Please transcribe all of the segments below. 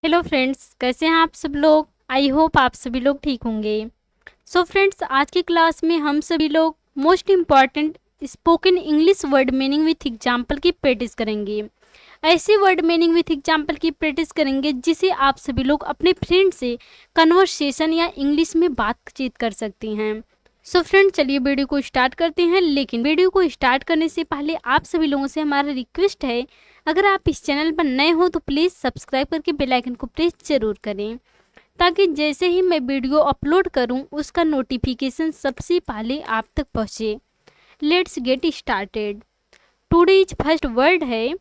Hello friends, कैसे हैं आप सब लोग। आई होप आप सभी लोग ठीक होंगे। सो फ्रेंड्स, आज की क्लास में हम सभी लोग most important spoken English word meaning with example की प्रैक्टिस करेंगे। ऐसे वर्ड मीनिंग विथ एग्जाम्पल की प्रैक्टिस करेंगे जिसे आप सभी लोग अपने फ्रेंड से कन्वर्सेशन या इंग्लिश में बातचीत कर सकती हैं। सो फ्रेंड, चलिए वीडियो को स्टार्ट करते हैं। लेकिन वीडियो को स्टार्ट करने से पहले आप सभी लोगों से हमारा रिक्वेस्ट है, अगर आप इस चैनल पर नए हो तो प्लीज़ सब्सक्राइब करके बेल आइकन को प्रेस जरूर करें, ताकि जैसे ही मैं वीडियो अपलोड करूं उसका नोटिफिकेशन सबसे पहले आप तक पहुंचे। Let's get started. Today is first word है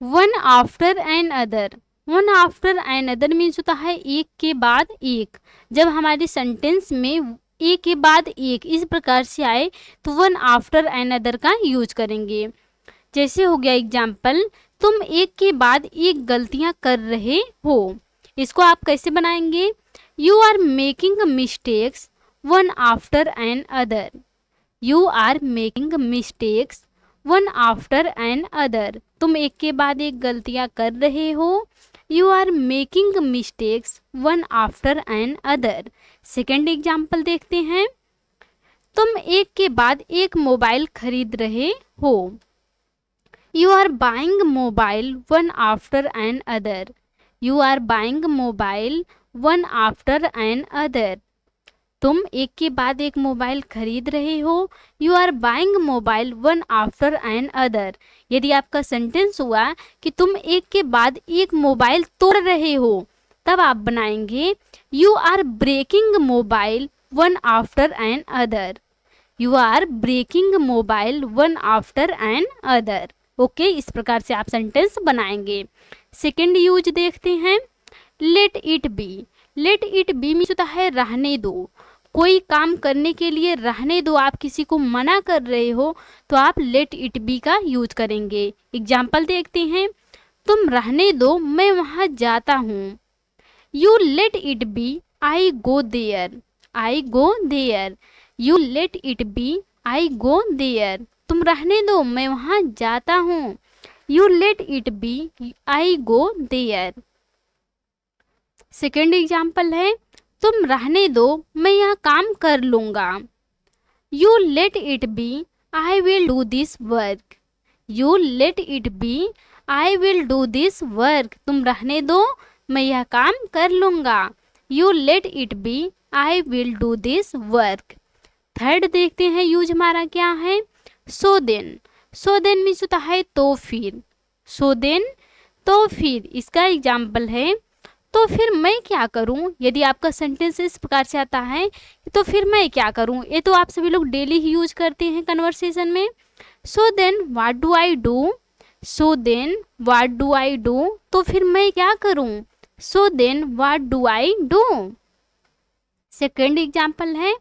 one after another. One after another means होता है एक के बाद एक। जब हमारे सेंटेंस में एक के बाद एक इस प्रकार से आए तो वन आफ्टर एन अदर का यूज करेंगे। जैसे हो गया एग्जाम्पल, तुम एक के बाद एक गलतियां कर रहे हो। इसको आप कैसे बनाएंगे? You are making mistakes one after another. You are making mistakes one after another. तुम एक के बाद एक गलतियां कर रहे हो। You are making mistakes one after another. Second example देखते हैं, तुम एक के बाद एक मोबाइल खरीद रहे हो। You are buying mobile one after an other. You are buying mobile one after an other. तुम एक के बाद एक मोबाइल खरीद रहे हो। You are buying mobile one after another. यदि आपका सेंटेंस हुआ कि तुम एक के बाद एक मोबाइल तोड़ रहे हो, तब आप बनाएंगे you are breaking mobile one after another. You are breaking mobile one after another. Okay, इस प्रकार से आप सेंटेंस बनाएंगे। सेकेंड यूज देखते हैं, late it B. Late it B means होता है रहने दो। कोई काम करने के लिए रहने दो, आप किसी को मना कर रहे हो तो आप लेट इट बी का यूज करेंगे। एग्जाम्पल देखते हैं, तुम रहने दो, मैं वहाँ जाता हूँ। You let it be, I go there. I go there. You let it be, I go there. तुम रहने दो, मैं वहाँ जाता हूँ। You let it be, I go there. Second example है, तुम रहने दो, मैं यह काम कर लूँगा। You let it be, I will do this work. You let it be, I will do this work. तुम रहने दो, मैं यह काम कर लूँगा। You let it be, I will do this work. Third देखते हैं यूज हमारा क्या है, so then. So then means होता है तो फिर। सो देन, तो फिर। इसका एग्जाम्पल है, तो फिर मैं क्या करूं। यदि आपका सेंटेंस इस प्रकार से आता है तो फिर मैं क्या करूं, ये तो आप सभी लोग डेली ही यूज करते हैं कन्वर्सेशन में। So then what do I do. So then what do I do, तो फिर मैं क्या करूं। So then what do I do. Second example है,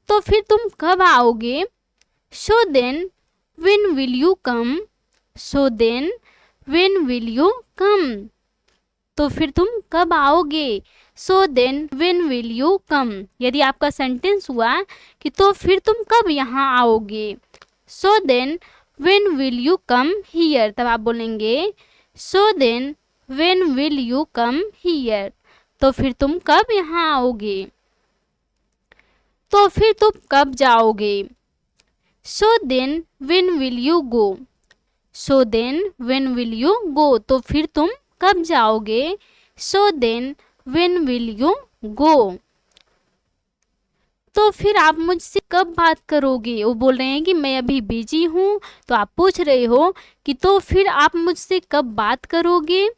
तो फिर तुम कब आओगे। So then when will you come. So then when will you come, तो फिर तुम कब आओगे। So then when will you come. यदि आपका सेंटेंस हुआ कि तो फिर तुम कब यहाँ आओगे। So then when will you come here, तब आप बोलेंगे so then when will you come here, तो फिर तुम कब यहाँ आओगे। तो फिर तुम कब जाओगे। So then when will you go. So then when will you go, तो फिर तुम कब जाओगे। So then when will you go, तो फिर आप मुझसे कब बात करोगे। वो बोल रहे हैं कि मैं अभी बिजी हूँ, तो आप पूछ रहे हो कि तो फिर आप मुझसे कब बात करोगे।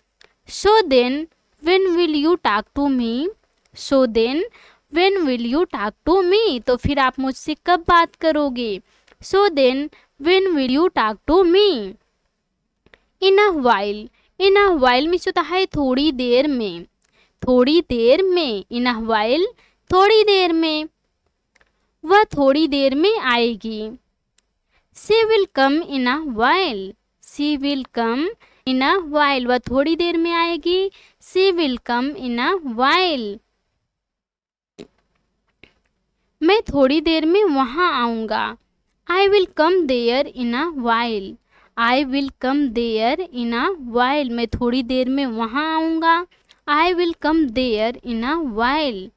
So then when will you talk to me. So then when will you talk to me, तो फिर आप मुझसे कब बात करोगे। So then when will you talk to me. In a while. In a while means होता है थोड़ी देर में। थोड़ी देर में। इन अ व्हाइल, थोड़ी देर में। वह थोड़ी देर में आएगी। She will come in a while. She will come in a while. वह थोड़ी देर में आएगी। She will come in a while. मैं थोड़ी देर में वहाँ आऊँगा। I will come there in a while. I will come there in a while. मैं थोड़ी देर में वहाँ आऊँगा। I will come there in a while.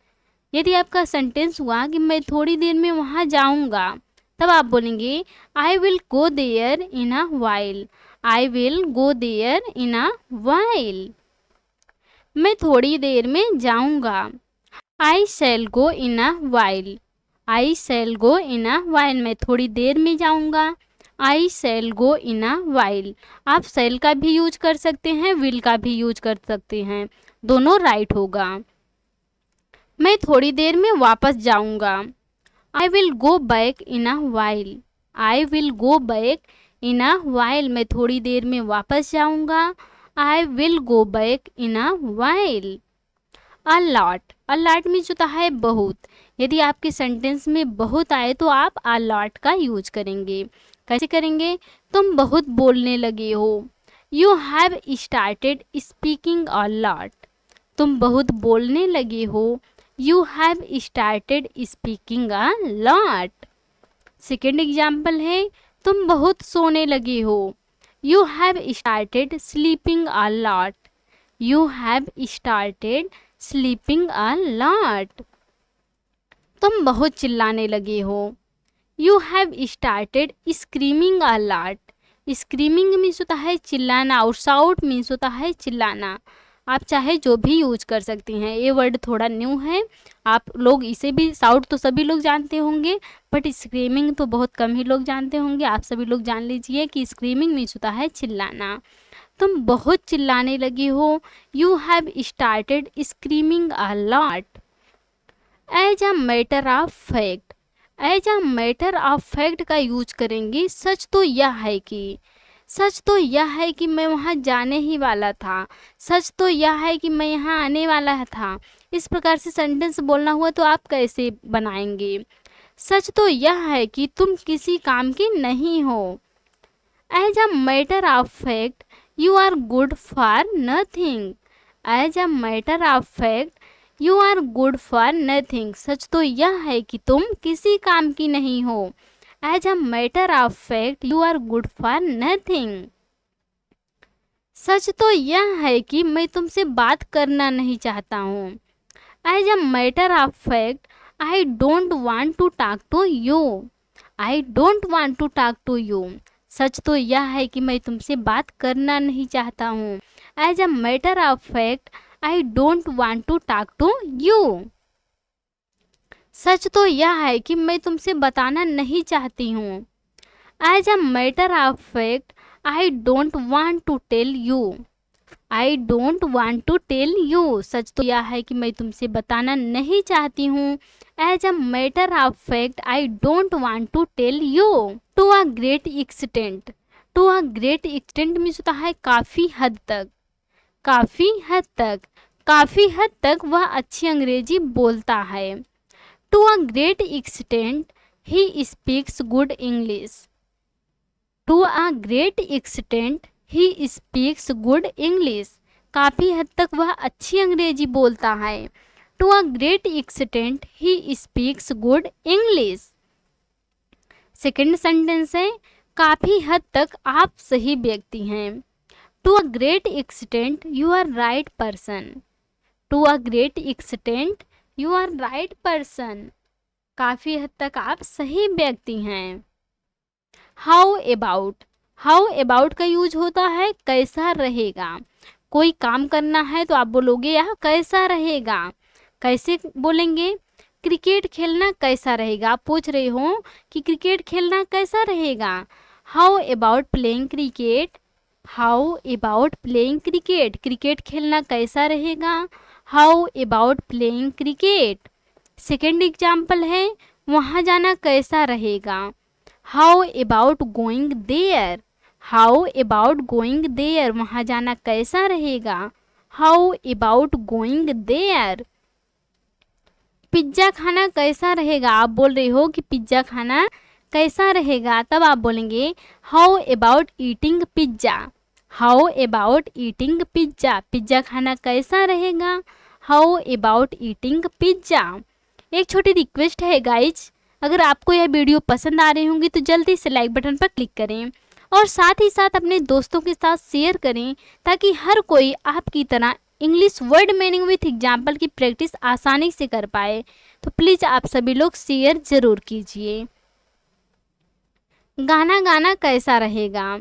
यदि आपका सेंटेंस हुआ कि मैं थोड़ी देर में वहाँ जाऊँगा, तब आप बोलेंगे I will go there in a while. I will go there in a while. मैं थोड़ी देर में जाऊँगा। I shall go in a while. I shall go in a while. मैं थोड़ी देर में जाऊँगा। I shall go in a while. आप शैल का भी यूज कर सकते हैं, विल का भी यूज कर सकते हैं, दोनों राइट होगा। मैं थोड़ी देर में वापस जाऊँगा। आई will go back in a while. I will go back in a while. मैं थोड़ी देर में वापस जाऊँगा। आई will go back in a while. A lot. A lot means होता है बहुत। यदि आपके सेंटेंस में बहुत आए तो आप अ लॉट का यूज करेंगे। कैसे करेंगे? तुम बहुत बोलने लगे हो। You have started speaking a lot. तुम बहुत बोलने लगे हो। You have started speaking a lot. Second example है, तुम बहुत सोने लगे हो। You have started sleeping a lot. You have started sleeping a lot. तुम बहुत चिल्लाने लगे हो। You have started screaming a lot. Screaming means होता है चिल्लाना और शाउट मीन्स होता है चिल्लाना। आप चाहे जो भी यूज कर सकते हैं, ये वर्ड थोड़ा न्यू है। आप लोग इसे भी, शाउट तो सभी लोग जानते होंगे, बट स्क्रीमिंग तो बहुत कम ही लोग जानते होंगे। आप सभी लोग जान लीजिए कि स्क्रीमिंग मीन्स होता है चिल्लाना। तुम बहुत चिल्लाने लगी हो। You have started screaming a lot. As a matter of fact. As a matter of fact का यूज करेंगे। सच तो यह है कि, सच तो यह है कि मैं वहाँ जाने ही वाला था। सच तो यह है कि मैं यहाँ आने वाला था। इस प्रकार से सेंटेंस बोलना हुआ तो आप कैसे बनाएंगे? सच तो यह है कि तुम किसी काम के नहीं हो। As a matter of fact you are good for nothing. As a matter of fact you are good for nothing. सच तो यह है कि तुम किसी काम की नहीं हो। As a matter of fact you are good for nothing. सच तो यह है कि मैं तुमसे बात करना नहीं चाहता हूँ। As a matter of fact I don't want to talk to you. I don't want to talk to you. सच तो यह है कि मैं तुमसे बात करना नहीं चाहता हूँ। As a matter of fact I don't want to talk to you. सच तो यह है कि मैं तुमसे बताना नहीं चाहती हूँ। As a matter of fact I don't want to tell you. I don't want to tell you. सच तो यह है कि मैं तुमसे बताना नहीं चाहती हूँ। As a matter of fact I don't want to tell you. To a great extent. To a great extent means होता है काफ़ी हद तक। काफ़ी हद तक। काफ़ी हद तक वह अच्छी अंग्रेजी बोलता है। To a great extent he speaks good English. To a great extent he speaks good English. काफ़ी हद तक वह अच्छी अंग्रेजी बोलता है। To a great extent he speaks good English. Second sentence है, काफ़ी हद तक आप सही व्यक्ति हैं। To a great extent you are right person. To a great extent you are right person. काफ़ी हद तक आप सही व्यक्ति हैं। How about. हाउ अबाउट का यूज होता है कैसा रहेगा। कोई काम करना है तो आप बोलोगे यह कैसा रहेगा। कैसे बोलेंगे? क्रिकेट खेलना कैसा रहेगा। आप पूछ रहे हो कि क्रिकेट खेलना कैसा रहेगा। How about playing cricket. How about playing cricket. Cricket खेलना कैसा रहेगा। How about playing cricket. Second example है, वहाँ जाना कैसा रहेगा। How about going there. How about going there. वहाँ जाना कैसा रहेगा। How about going there. Pizza खाना कैसा रहेगा। आप बोल रहे हो कि पिज्ज़ा खाना कैसा रहेगा, तब आप बोलेंगे how about eating pizza. How about eating pizza. Pizza खाना कैसा रहेगा। How about eating pizza. एक छोटी रिक्वेस्ट है गाइज, अगर आपको यह वीडियो पसंद आ रही होंगी तो जल्दी से लाइक बटन पर क्लिक करें और साथ ही साथ अपने दोस्तों के साथ शेयर करें ताकि हर कोई आपकी तरह English word meaning with example की प्रैक्टिस आसानी से कर पाए, तो प्लीज़ आप सभी लोग शेयर ज़रूर कीजिए। गाना गाना कैसा रहेगा?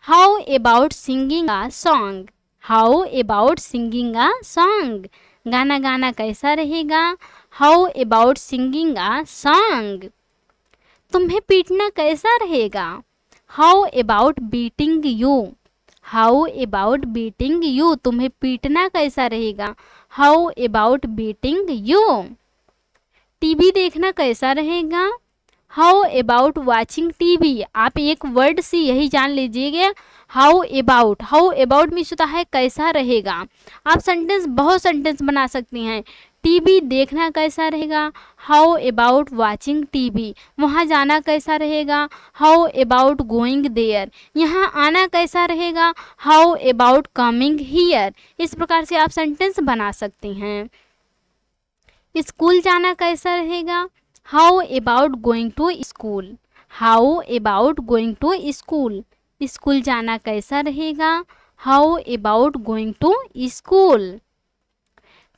How about singing a song? How about singing a song? गाना गाना कैसा रहेगा? How about singing a song? तुम्हें पीटना कैसा रहेगा? How about beating you? How about beating you? तुम्हें पीटना कैसा रहेगा? How about beating you? TV देखना कैसा रहेगा? How about watching TV? आप एक वर्ड से यही जान लीजिएगा, हाउ अबाउट मीन्स होता है कैसा रहेगा। आप बहुत सेंटेंस बना सकती हैं। टीवी देखना कैसा रहेगा? How about watching TV? वहाँ जाना कैसा रहेगा? How about going there? यहाँ आना कैसा रहेगा? How about coming here? इस प्रकार से आप सेंटेंस बना सकती हैं। स्कूल जाना कैसा रहेगा? How about going to school? How about going to school? School जाना कैसा रहेगा? How about going to school?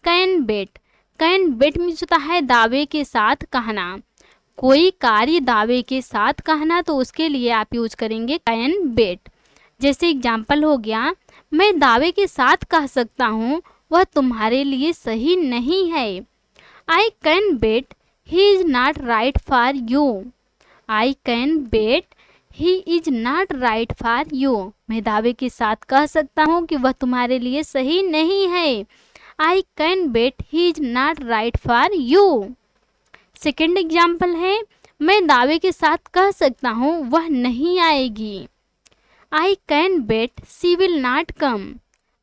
Can bet means होता है दावे के साथ कहना। कोई कार्य दावे के साथ कहना, तो उसके लिए आप यूज करेंगे कैन बेट। जैसे एग्जाम्पल हो गया, मैं दावे के साथ कह सकता हूँ वह तुम्हारे लिए सही नहीं है। I can bet he is not right for you. I can bet he is not right for you. मैं दावे के साथ कह सकता हूँ कि वह तुम्हारे लिए सही नहीं है। I can bet he is not right for you. Second example है, मैं दावे के साथ कह सकता हूँ वह नहीं आएगी। I can bet she will not come.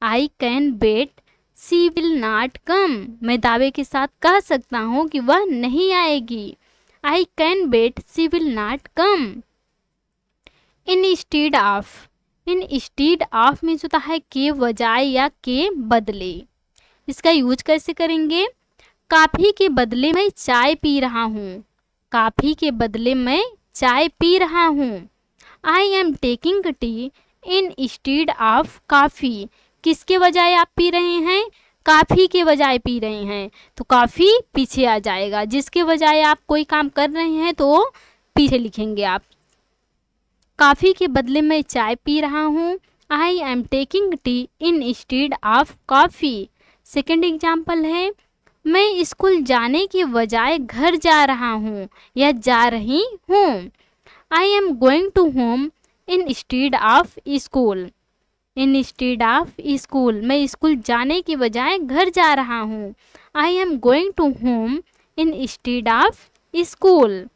I can bet she will not come. मैं दावे के साथ कह सकता हूँ कि वह नहीं आएगी। I can bet she will not come. Instead of means होता है के बजाय या के बदले। इसका यूज कैसे करेंगे? काफ़ी के बदले मैं चाय पी रहा हूँ। काफ़ी के बदले मैं चाय पी रहा हूँ। I am taking tea instead of coffee. किसके बजाय आप पी रहे हैं? काफ़ी के बजाय पी रहे हैं, तो काफ़ी पीछे आ जाएगा। जिसके बजाय आप कोई काम कर रहे हैं तो पीछे लिखेंगे आप। काफ़ी के बदले मैं चाय पी रहा हूँ। I am taking tea instead of coffee. Second example है, मैं स्कूल जाने के बजाय घर जा रहा हूँ या जा रही हूँ। I am going to home instead of school. Instead of school, मैं स्कूल जाने के बजाय घर जा रहा हूँ। I am going to home instead of school.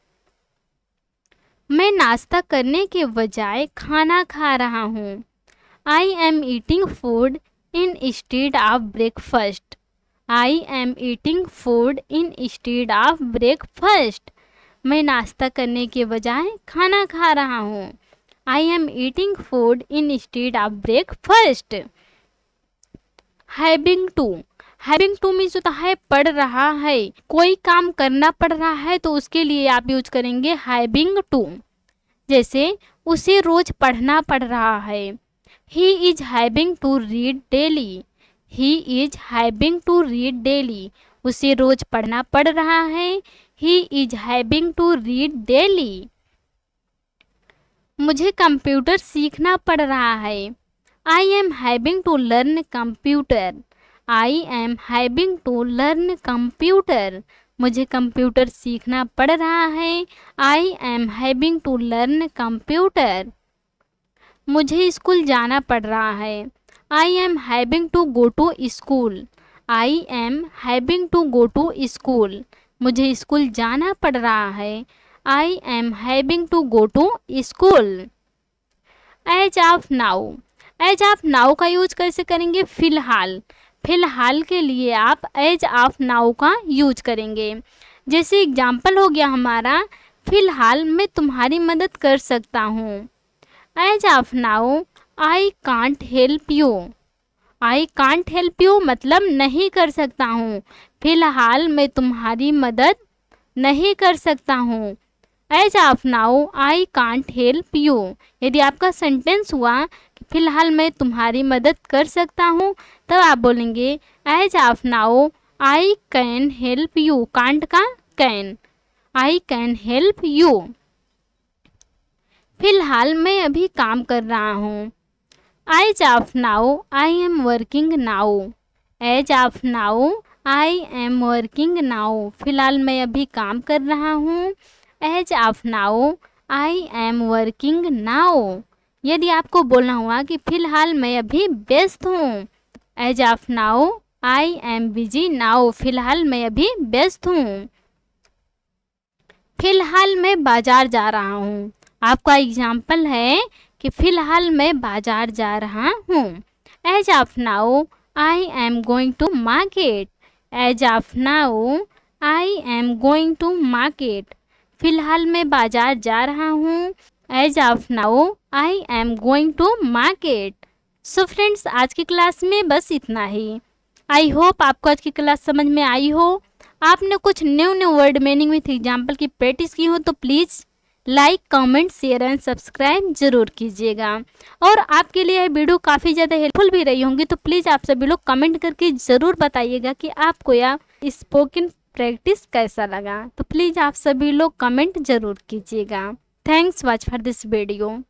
मैं नाश्ता करने के बजाय खाना खा रहा हूँ। I am eating food instead of breakfast. I am eating food instead of breakfast. मैं नाश्ता करने के बजाय खाना खा रहा हूँ। I am eating food instead of breakfast. Having two means होता है पढ़ रहा है। कोई काम करना पड़ रहा है तो उसके लिए आप यूज करेंगे हैविंग टू। जैसे उसे रोज पढ़ना पड़ रहा है। He is having to read daily. He is having to read daily. उसे रोज पढ़ना पड़ रहा है। He is having to read daily. मुझे कंप्यूटर सीखना पड़ रहा है। I am having to learn computer. I am having to learn computer. मुझे कंप्यूटर सीखना पड़ रहा है। I am having to learn computer. मुझे स्कूल जाना पड़ रहा है। I am having to go to school. I am having to go to school. मुझे स्कूल जाना पड़ रहा है। I am having to go to school. As of now का यूज कैसे करेंगे? फिलहाल के लिए आप एज ऑफ नाउ का यूज करेंगे। जैसे एग्जाम्पल हो गया हमारा, फिलहाल मैं तुम्हारी मदद कर सकता हूँ। As of now I can't help you. I can't help you मतलब नहीं कर सकता हूँ। फिलहाल मैं तुम्हारी मदद नहीं कर सकता हूँ। As of now I can't help you. यदि आपका सेंटेंस हुआ कि फिलहाल मैं तुम्हारी मदद कर सकता हूँ, तब आप बोलेंगे as of now I can help you. Can't का can, I can help you. फिलहाल मैं अभी काम कर रहा हूँ। As of now I am working now. As of now I am working now. फिलहाल मैं अभी काम कर रहा हूँ। As of now I am working now. यदि आपको बोलना हुआ कि फिलहाल मैं अभी व्यस्त हूँ, as of now I am busy now. फिलहाल मैं अभी व्यस्त हूँ। फिलहाल मैं बाजार जा रहा हूँ। आपका एग्जाम्पल है कि फिलहाल मैं बाजार जा रहा हूँ। As of now I am going to market. As of now I am going to market. फिलहाल मैं बाजार जा रहा हूँ। As of now I am going to market. So friends, आज की क्लास में बस इतना ही। आई होप आपको आज की क्लास समझ में आई हो। आपने कुछ new word meaning with example की प्रैक्टिस की हो तो please like, comment, share and subscribe जरूर कीजिएगा। और आपके लिए यह वीडियो काफ़ी ज़्यादा हेल्पफुल भी रही होंगी, तो प्लीज़ आप सभी लोग कमेंट करके ज़रूर बताइएगा कि आपको यह स्पोकन प्रैक्टिस कैसा लगा। तो प्लीज़ आप सभी लोग कमेंट जरूर कीजिएगा। Thanks watch for this video.